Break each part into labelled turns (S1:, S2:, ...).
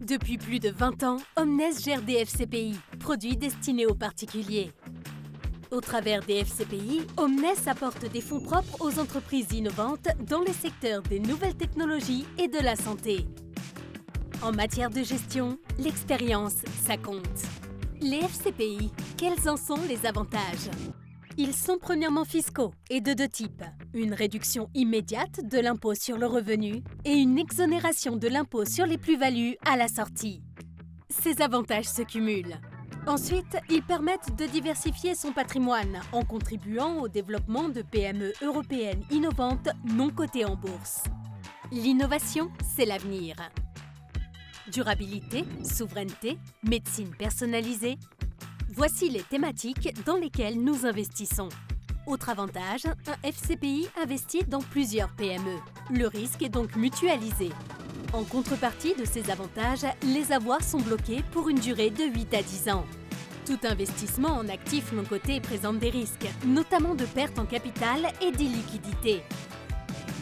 S1: Depuis plus de 20 ans, Omnes gère des FCPI, produits destinés aux particuliers. Au travers des FCPI, Omnes apporte des fonds propres aux entreprises innovantes dans les secteurs des nouvelles technologies et de la santé. En matière de gestion, l'expérience, ça compte. Les FCPI, quels en sont les avantages? Ils sont premièrement fiscaux et de deux types. Une réduction immédiate de l'impôt sur le revenu et une exonération de l'impôt sur les plus-values à la sortie. Ces avantages se cumulent. Ensuite, ils permettent de diversifier son patrimoine en contribuant au développement de PME européennes innovantes non cotées en bourse. L'innovation, c'est l'avenir. Durabilité, souveraineté, médecine personnalisée. Voici les thématiques dans lesquelles nous investissons. Autre avantage, un FCPI investit dans plusieurs PME. Le risque est donc mutualisé. En contrepartie de ces avantages, les avoirs sont bloqués pour une durée de 8 à 10 ans. Tout investissement en actifs non cotés présente des risques, notamment de perte en capital et d'illiquidité.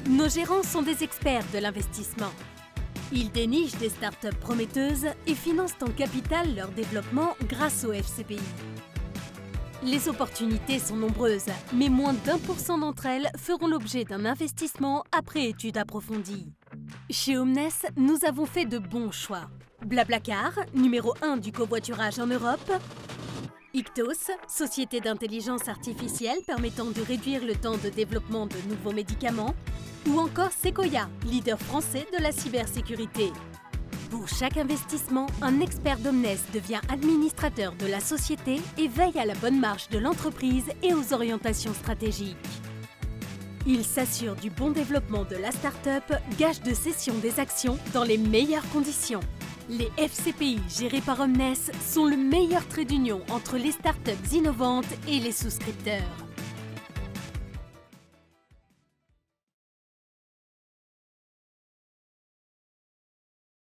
S1: Nos gérants sont des experts de l'investissement. Ils dénichent des startups prometteuses et financent en capital leur développement grâce aux FCPI. Les opportunités sont nombreuses, mais moins d'1% d'entre elles feront l'objet d'un investissement après étude approfondie. Chez Omnes, nous avons fait de bons choix. Blablacar, numéro 1 du covoiturage en Europe. Ictos, société d'intelligence artificielle permettant de réduire le temps de développement de nouveaux médicaments. Ou encore Sequoia, leader français de la cybersécurité. Pour chaque investissement, un expert d'Omnes devient administrateur de la société et veille à la bonne marche de l'entreprise et aux orientations stratégiques. Il s'assure du bon développement de la start-up, gage de cession des actions dans les meilleures conditions. Les FCPI gérés par Omnes sont le meilleur trait d'union entre les start-up innovantes et les souscripteurs.